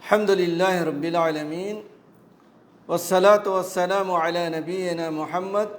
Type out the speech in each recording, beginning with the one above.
الحمد للہ رب العالمین والصلاة والسلام علی نبینا محمد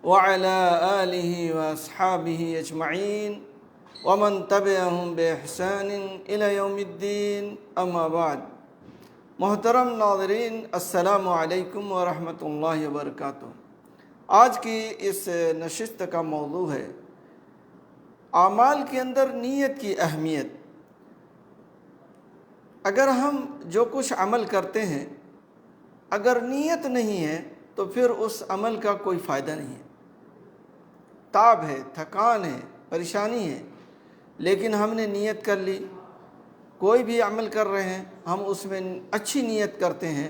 وعلی آلہ واصحابہ اجمعین ومن تبعہم بإحسان الی یوم الدین اما بعد۔ محترم ناظرین، السلام علیکم ورحمۃ اللہ وبرکاتہ۔ آج کی اس نشست کا موضوع ہے اعمال کے اندر نیت کی اہمیت۔ اگر ہم جو کچھ عمل کرتے ہیں اگر نیت نہیں ہے تو پھر اس عمل کا کوئی فائدہ نہیں ہے، تعب ہے، تھکان ہے، پریشانی ہے، لیکن ہم نے نیت کر لی، کوئی بھی عمل کر رہے ہیں ہم اس میں اچھی نیت کرتے ہیں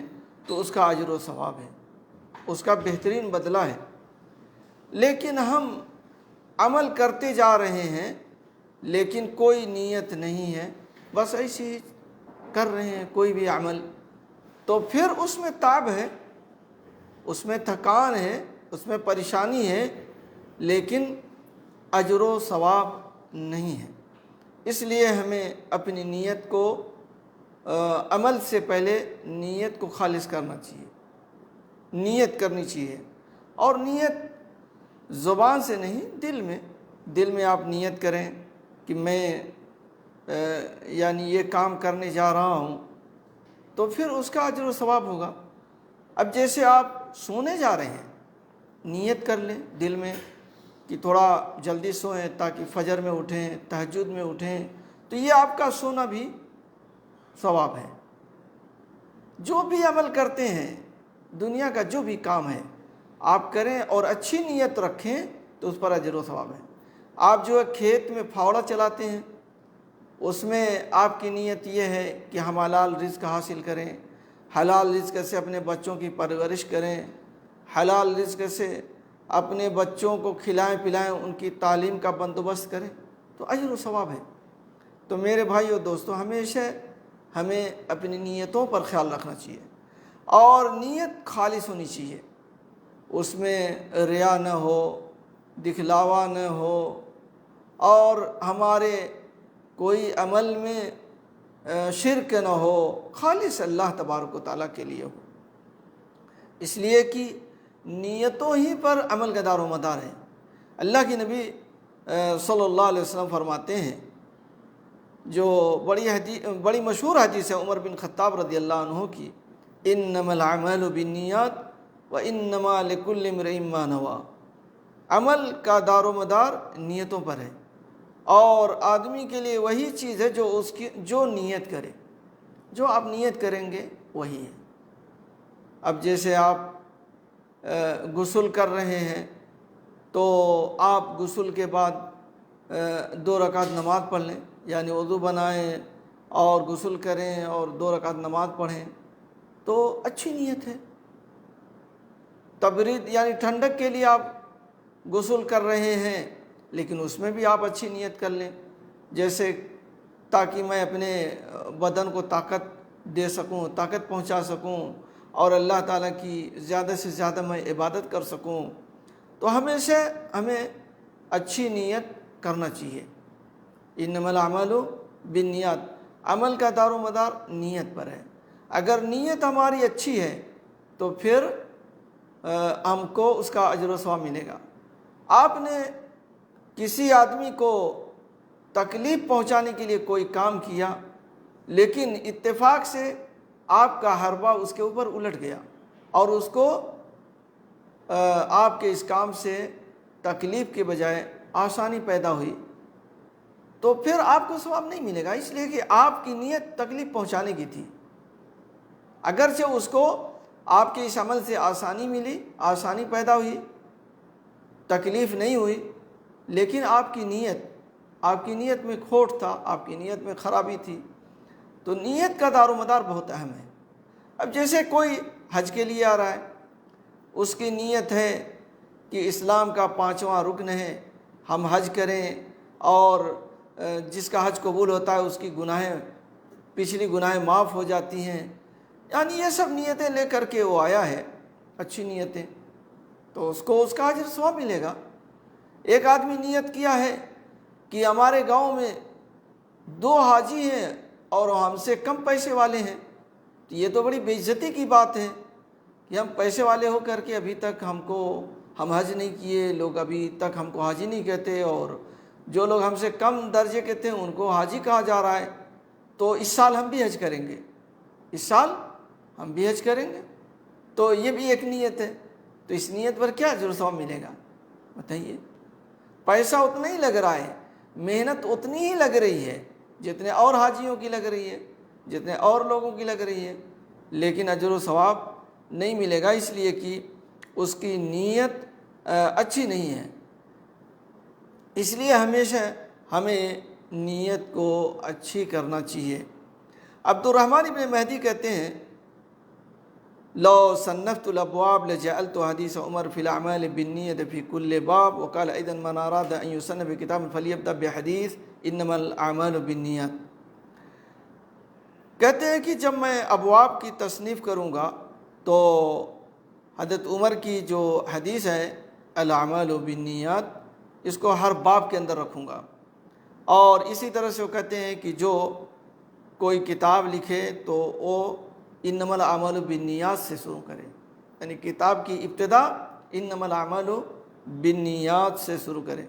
تو اس کا اجر و ثواب ہے، اس کا بہترین بدلہ ہے۔ لیکن ہم عمل کرتے جا رہے ہیں لیکن کوئی نیت نہیں ہے، بس ایسے ہی کر رہے ہیں کوئی بھی عمل، تو پھر اس میں تعب ہے، اس میں تھکان ہے، اس میں پریشانی ہے، لیکن اجر و ثواب نہیں ہے۔ اس لیے ہمیں اپنی نیت کو عمل سے پہلے نیت کو خالص کرنا چاہیے، نیت کرنی چاہیے، اور نیت زبان سے نہیں، دل میں آپ نیت کریں کہ میں یہ کام کرنے جا رہا ہوں، تو پھر اس کا اجر و ثواب ہوگا۔ اب جیسے آپ سونے جا رہے ہیں، نیت کر لیں دل میں کہ تھوڑا جلدی سوئیں تاکہ فجر میں اٹھیں، تہجد میں اٹھیں، تو یہ آپ کا سونا بھی ثواب ہے۔ جو بھی عمل کرتے ہیں، دنیا کا جو بھی کام ہے آپ کریں اور اچھی نیت رکھیں تو اس پر اجر و ثواب ہے۔ آپ جو کھیت میں پھاوڑا چلاتے ہیں، اس میں آپ کی نیت یہ ہے کہ ہم حلال رزق حاصل کریں، حلال رزق سے اپنے بچوں کی پرورش کریں، حلال رزق سے اپنے بچوں کو کھلائیں پلائیں، ان کی تعلیم کا بندوبست کریں، تو اجر و ثواب ہے۔ تو میرے بھائیو دوستو، ہمیشہ ہمیں اپنی نیتوں پر خیال رکھنا چاہیے اور نیت خالص ہونی چاہیے، اس میں ریا نہ ہو، دکھلاوا نہ ہو، اور ہمارے کوئی عمل میں شرک نہ ہو، خالص اللہ تبارک و تعالیٰ کے لیے ہو۔ اس لیے کہ نیتوں ہی پر عمل کا دار و مدار ہے۔ اللہ کے نبی صلی اللہ علیہ وسلم فرماتے ہیں، جو بڑی مشہور حدیث ہے عمر بن خطاب رضی اللہ عنہ کی، انما الاعمال بالنیات وانما لکل امرئ ما نوی۔ عمل کا دار و مدار نیتوں پر ہے، اور آدمی کے لیے وہی چیز ہے جو نیت کرے، جو آپ نیت کریں گے وہی ہے۔ اب جیسے آپ غسل کر رہے ہیں تو آپ غسل کے بعد 2 رکعت نماز پڑھ لیں، یعنی وضو بنائیں اور غسل کریں اور 2 رکعت نماز پڑھیں، تو اچھی نیت ہے۔ تبرید یعنی ٹھنڈک کے لیے آپ غسل کر رہے ہیں، لیکن اس میں بھی آپ اچھی نیت کر لیں، جیسے تاکہ میں اپنے بدن کو طاقت دے سکوں، طاقت پہنچا سکوں، اور اللہ تعالیٰ کی زیادہ سے زیادہ میں عبادت کر سکوں، تو ہمیشہ ہمیں اچھی نیت کرنا چاہیے۔ انما الاعمال بالنیات، عمل کا دار و مدار نیت پر ہے۔ اگر نیت ہماری اچھی ہے تو پھر ہم کو اس کا اجر و ثواب ملے گا۔ آپ نے کسی آدمی کو تکلیف پہنچانے کے لیے کوئی کام کیا، لیکن اتفاق سے آپ کا حربہ اس کے اوپر الٹ گیا اور اس کو آپ کے اس کام سے تکلیف کے بجائے آسانی پیدا ہوئی، تو پھر آپ کو ثواب نہیں ملے گا، اس لیے کہ آپ کی نیت تکلیف پہنچانے کی تھی۔ اگرچہ اس کو آپ کے اس عمل سے آسانی ملی، آسانی پیدا ہوئی، تکلیف نہیں ہوئی، لیکن آپ کی نیت میں کھوٹ تھا، آپ کی نیت میں خرابی تھی۔ تو نیت کا دار و مدار بہت اہم ہے۔ اب جیسے کوئی حج کے لیے آ رہا ہے، اس کی نیت ہے کہ اسلام کا 5واں رکن ہے، ہم حج کریں، اور جس کا حج قبول ہوتا ہے اس کی پچھلی گناہیں معاف ہو جاتی ہیں، یعنی یہ سب نیتیں لے کر کے وہ آیا ہے، اچھی نیتیں، تو اس کو اس کا اجر ثواب ملے گا۔ ایک آدمی نیت کیا ہے کہ ہمارے گاؤں میں 2 حاجی ہیں اور ہم سے کم پیسے والے ہیں، تو یہ تو بڑی بے عزتی کی بات ہے کہ ہم پیسے والے ہو کر کے ابھی تک ہم حج نہیں کیے، لوگ ابھی تک ہم کو حاجی نہیں کہتے، اور جو لوگ ہم سے کم درجے کے تھے ان کو حاجی کہا جا رہا ہے، تو اس سال ہم بھی حج کریں گے، اس سال ہم بھی حج کریں گے۔ تو یہ بھی ایک نیت ہے، تو اس نیت پر کیا اجر و ثواب ملے گا بتائیے؟ پیسہ اتنا ہی لگ رہا ہے، محنت اتنی ہی لگ رہی ہے جتنے اور حاجیوں کی لگ رہی ہے، جتنے اور لوگوں کی لگ رہی ہے، لیکن اجر و ثواب نہیں ملے گا، اس لیے کہ اس کی نیت اچھی نہیں ہے۔ اس لیے ہمیشہ ہمیں نیت کو اچھی کرنا چاہیے۔ عبد الرحمن ابن مہدی کہتے ہیں لو صنفت الابواب لجعلت حدیث عمر فی الاعمال بالنیت فی کل باب، وقال ايضا من اراد ان يصنف کتاب فلیبدأ بحدیث انما الاعمال بالنیات۔ کہتے ہیں کہ جب میں ابواب کی تصنیف کروں گا تو حضرت عمر کی جو حدیث ہے الاعمال بالنیات، اس کو ہر باب کے اندر رکھوں گا، اور اسی طرح سے وہ کہتے ہیں کہ جو کوئی کتاب لکھے تو وہ انما الاعمال بالنیات سے شروع کرے، یعنی کتاب کی ابتدا انما الاعمال بالنیات سے شروع کرے۔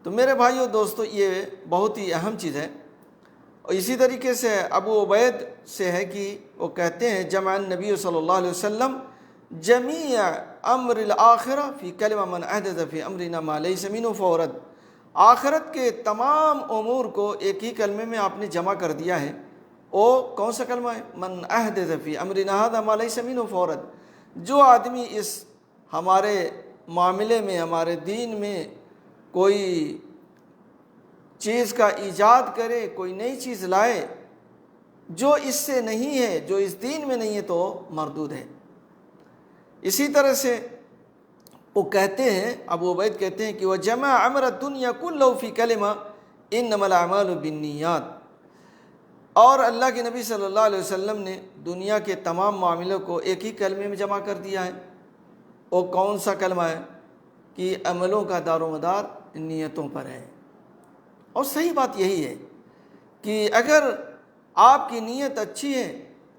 تو میرے بھائیو دوستو، یہ بہت ہی اہم چیز ہے۔ اور اسی طریقے سے ابو عبید سے ہے کہ وہ کہتے ہیں جمع النبی صلی اللہ علیہ وسلم جمیع امر الاخرہ فی کلمہ من احدث فی امرنا ما لیس منہ فہو رد۔ آخرت کے تمام امور کو ایک ہی کلمے میں آپ نے جمع کر دیا ہے۔ وہ کون سا کلمہ ہے؟ من احدث فی امرنا ھذا ما لیس منہ فہو رد۔ جو آدمی اس ہمارے معاملے میں، ہمارے دین میں کوئی چیز کا ایجاد کرے، کوئی نئی چیز لائے جو اس سے نہیں ہے، جو اس دین میں نہیں ہے، تو مردود ہے۔ اسی طرح سے وہ کہتے ہیں، ابو عبید کہتے ہیں کہ وَجَمَعَ عَمْرَ الدُّنْيَا كُلَّهُ فِي كَلِمَةٍ إِنَّمَا الْأَعْمَالُ بِالنِّيَّاتِ۔ اور اللہ کے نبی صلی اللہ علیہ وسلم نے دنیا کے تمام معاملوں کو ایک ہی کلمے میں جمع کر دیا ہے۔ وہ کون سا کلمہ ہے؟ کہ عملوں کا دار و مدار نیتوں پر ہے۔ اور صحیح بات یہی ہے کہ اگر آپ کی نیت اچھی ہے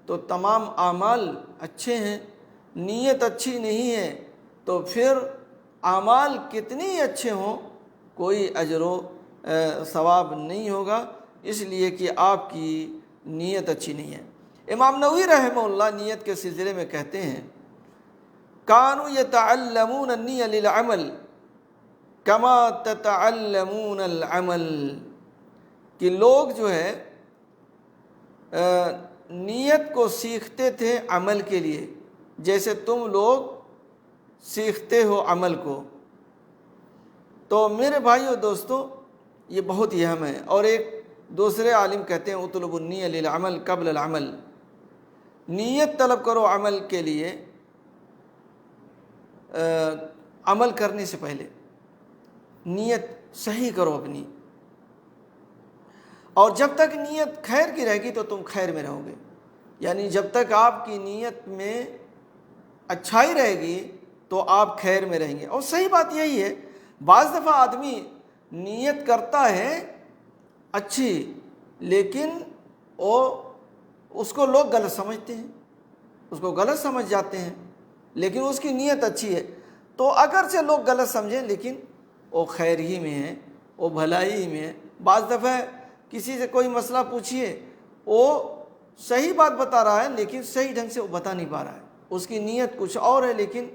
تو تمام اعمال اچھے ہیں، نیت اچھی نہیں ہے تو پھر اعمال کتنی اچھے ہوں کوئی اجر و ثواب نہیں ہوگا، اس لیے کہ آپ کی نیت اچھی نہیں ہے۔ امام نووی رحمہ اللہ نیت کے سلسلے میں کہتے ہیں کانوا یتعلمون النیہ للعمل کما تتعلمون العمل، کہ لوگ جو ہے نیت کو سیکھتے تھے عمل کے لیے، جیسے تم لوگ سیکھتے ہو عمل کو۔ تو میرے بھائیو دوستو، یہ بہت ہی اہم ہے۔ اور ایک دوسرے عالم کہتے ہیں اطلب النیہ للعمل قبل العمل، نیت طلب کرو عمل کے لیے عمل کرنے سے پہلے، نیت صحیح کرو اپنی، اور جب تک نیت خیر کی رہے گی تو تم خیر میں رہو گے، یعنی جب تک آپ کی نیت میں اچھائی رہے گی تو آپ خیر میں رہیں گے۔ اور صحیح بات یہی ہے، بعض دفعہ آدمی نیت کرتا ہے اچھی، لیکن اس کو لوگ غلط سمجھتے ہیں، اس کو غلط سمجھ جاتے ہیں، لیکن اس کی نیت اچھی ہے، تو اگرچہ لوگ غلط سمجھیں لیکن وہ خیر ہی میں ہے، وہ بھلائی ہی میں ہے۔ بعض دفعہ کسی سے کوئی مسئلہ پوچھیے، وہ صحیح بات بتا رہا ہے لیکن صحیح ڈھنگ سے وہ بتا نہیں پا رہا ہے، اس کی نیت کچھ اور ہے لیکن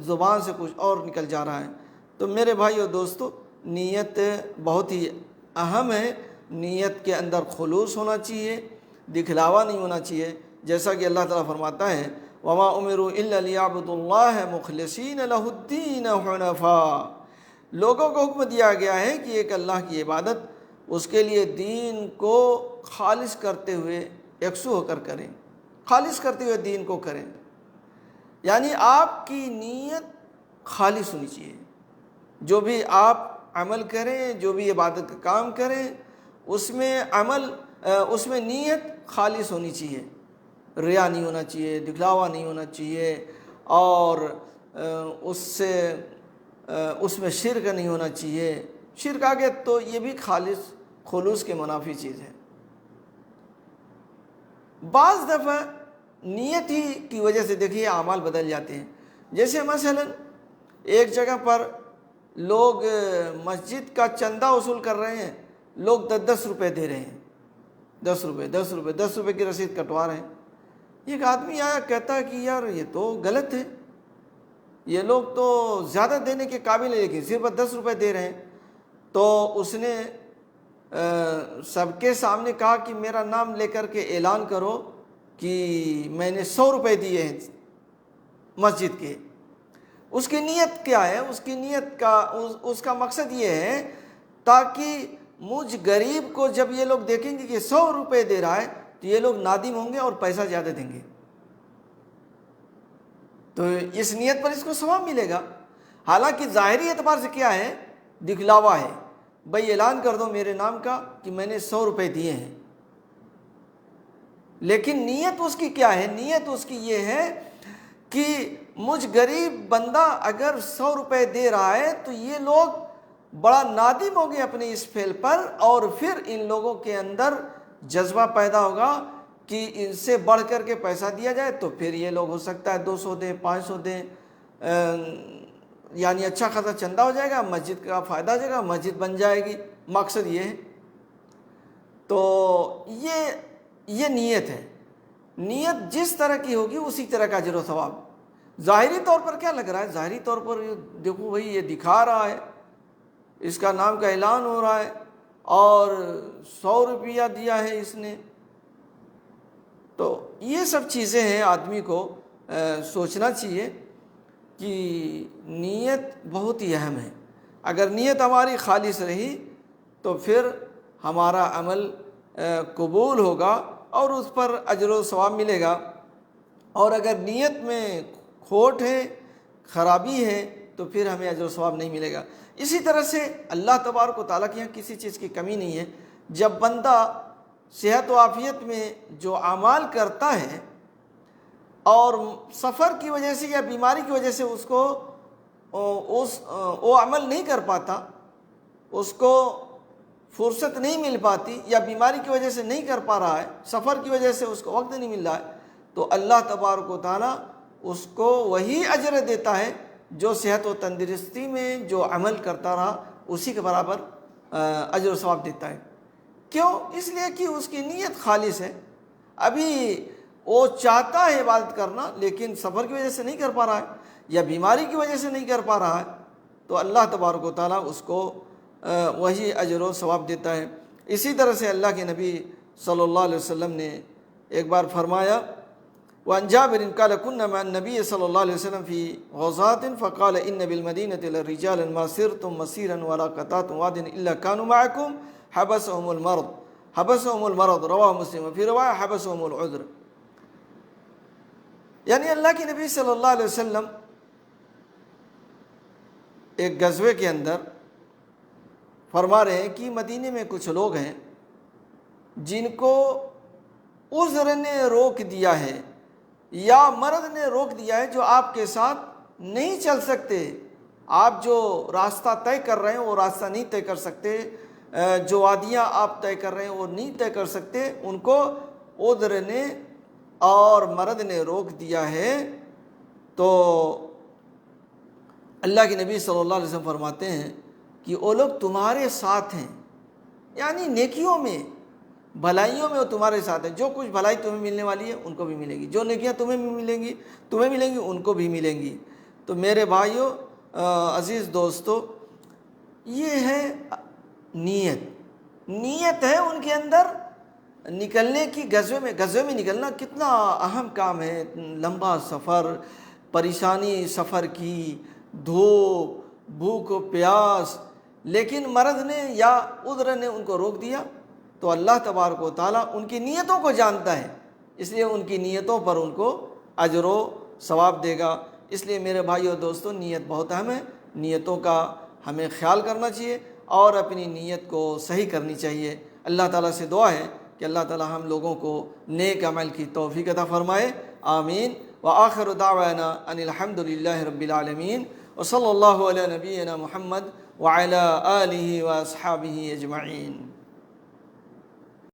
زبان سے کچھ اور نکل جا رہا ہے۔ تو میرے بھائی اور دوستو، نیت بہت ہی اہم ہے، نیت کے اندر خلوص ہونا چاہیے، دکھلاوا نہیں ہونا چاہیے، جیسا کہ اللہ تعالیٰ فرماتا ہے وَمَا أُمِرُوا إِلَّا لِيَعْبُدُوا اللَّهَ مُخْلِصِينَ لَهُ الدِّينَ حُنَفَاءَ۔ لوگوں کو حکم دیا گیا ہے کہ ایک اللہ کی عبادت اس کے لیے دین کو خالص کرتے ہوئے یکسو ہو کر کریں، خالص کرتے ہوئے دین کو کریں، یعنی آپ کی نیت خالص ہونی چاہیے۔ جو بھی آپ عمل کریں، جو بھی عبادت کا کام کریں، اس میں نیت خالص ہونی چاہیے، ریا نہیں ہونا چاہیے، دکھلاوا نہیں ہونا چاہیے، اور اس میں شرک نہیں ہونا چاہیے۔ شرک آگے تو یہ بھی خالص خلوص کے منافی چیز ہے۔ بعض دفعہ نیت ہی کی وجہ سے دیکھیے اعمال بدل جاتے ہیں. جیسے مثلا ایک جگہ پر لوگ مسجد کا چندہ وصول کر رہے ہیں، لوگ 10 روپے دے رہے ہیں، 10 روپے کی رسید کٹوا رہے ہیں. ایک آدمی آیا کہتا ہے کہ یار یہ تو غلط ہے، یہ لوگ تو زیادہ دینے کے قابل ہیں لیکن صرف 10 روپے دے رہے ہیں. تو اس نے سب کے سامنے کہا کہ میرا نام لے کر کے اعلان کرو کہ میں نے 100 روپے دیے ہیں مسجد کے. اس کی نیت کیا ہے؟ اس کی نیت کا اس کا مقصد یہ ہے تاکہ مجھ غریب کو جب یہ لوگ دیکھیں گے کہ 100 روپے دے رہا ہے تو یہ لوگ نادم ہوں گے اور پیسہ زیادہ دیں گے، تو اس نیت پر اس کو ثواب ملے گا. حالانکہ ظاہری اعتبار سے کیا ہے؟ دکھلاوا ہے. بھائی اعلان کر دو میرے نام کا کہ میں نے 100 روپے دیے ہیں. لیکن نیت اس کی کیا ہے؟ نیت اس کی یہ ہے کہ مجھ غریب بندہ اگر 100 روپے دے رہا ہے تو یہ لوگ بڑا نادم ہو گئے اپنے اس فعل پر، اور پھر ان لوگوں کے اندر جذبہ پیدا ہوگا کہ ان سے بڑھ کر کے پیسہ دیا جائے تو پھر یہ لوگ ہو سکتا ہے 200 دیں، 500 دیں، یعنی اچھا خاصا چندہ ہو جائے گا، مسجد کا فائدہ ہو جائے گا، مسجد بن جائے گی. مقصد یہ ہے. تو یہ نیت ہے. نیت جس طرح کی ہوگی اسی طرح کا اجر و ثواب. ظاہری طور پر کیا لگ رہا ہے؟ ظاہری طور پر دیکھو بھائی یہ دکھا رہا ہے، اس کا نام کا اعلان ہو رہا ہے اور 100 روپیہ دیا ہے اس نے. تو یہ سب چیزیں ہیں آدمی کو سوچنا چاہیے کہ نیت بہت ہی اہم ہے. اگر نیت ہماری خالص رہی تو پھر ہمارا عمل قبول ہوگا اور اس پر اجر و ثواب ملے گا. اور اگر نیت میں کھوٹ ہے، خرابی ہے، تو پھر ہمیں اجر و ثواب نہیں ملے گا. اسی طرح سے اللہ تبارک و تعالیٰ کے یہاں کسی چیز کی کمی نہیں ہے. جب بندہ صحت و عافیت میں جو اعمال کرتا ہے اور سفر کی وجہ سے یا بیماری کی وجہ سے اس کو وہ عمل نہیں کر پاتا، اس کو فرصت نہیں مل پاتی، یا بیماری کی وجہ سے نہیں کر پا رہا ہے، سفر کی وجہ سے اس کو وقت نہیں مل رہا ہے، تو اللہ تبارک و تعالیٰ اس کو وہی اجر دیتا ہے جو صحت و تندرستی میں جو عمل کرتا رہا اسی کے برابر اجر و ثواب دیتا ہے. کیوں؟ اس لیے کہ اس کی نیت خالص ہے. ابھی وہ چاہتا ہے عبادت کرنا لیکن سفر کی وجہ سے نہیں کر پا رہا ہے یا بیماری کی وجہ سے نہیں کر پا رہا ہے، تو اللہ تبارک و تعالیٰ اس کو وہی اجر و ثواب دیتا ہے. اسی طرح سے اللہ کے نبی صلی اللہ علیہ وسلم نے ایک بار فرمایا، وعن جابر قال كنا مع النبي صلى الله عليه وسلم في غزاة فقال إن بالمدينة لرجالا ما سرتم مسيرا ولا قطعتم واد إلا كانوا معكم حبسهم المرض رواه مسلم وفي رواية حبسهم العذر. یعنی اللہ کے نبی صلی اللہ علیہ وسلم ایک غزوے کے اندر فرما رہے ہیں کہ مدینے میں کچھ لوگ ہیں جن کو عذر نے روک دیا ہے یا مرض نے روک دیا ہے، جو آپ کے ساتھ نہیں چل سکتے. آپ جو راستہ طے کر رہے ہیں وہ راستہ نہیں طے کر سکتے، جو وادیاں آپ طے کر رہے ہیں وہ نہیں طے کر سکتے، ان کو عذر نے اور مرض نے روک دیا ہے. تو اللہ کے نبی صلی اللہ علیہ وسلم فرماتے ہیں کہ وہ لوگ تمہارے ساتھ ہیں، یعنی نیکیوں میں، بھلائیوں میں وہ تمہارے ساتھ ہیں. جو کچھ بھلائی تمہیں ملنے والی ہے ان کو بھی ملے گی، جو نیکیاں تمہیں ملیں گی ان کو بھی ملیں گی. تو میرے بھائیوں، عزیز دوستو، یہ ہے نیت ہے ان کے اندر نکلنے کی. غزوے میں نکلنا کتنا اہم کام ہے. لمبا سفر، پریشانی سفر کی، دھوپ، بھوک و پیاس، لیکن مرض نے یا عذر نے ان کو روک دیا. تو اللہ تبارک و تعالیٰ ان کی نیتوں کو جانتا ہے، اس لیے ان کی نیتوں پر ان کو اجر و ثواب دے گا. اس لیے میرے بھائیو دوستو، نیت بہت اہم ہے. نیتوں کا ہمیں خیال کرنا چاہیے اور اپنی نیت کو صحیح کرنی چاہیے. اللہ تعالیٰ سے دعا ہے کہ اللہ تعالیٰ ہم لوگوں کو نیک عمل کی توفیق عطا فرمائے. آمین. وآخر دعوانا ان الحمد للہ رب العالمین وصلی اللہ علی نبینا محمد وعلی آلہ واصحابہ اجمعین.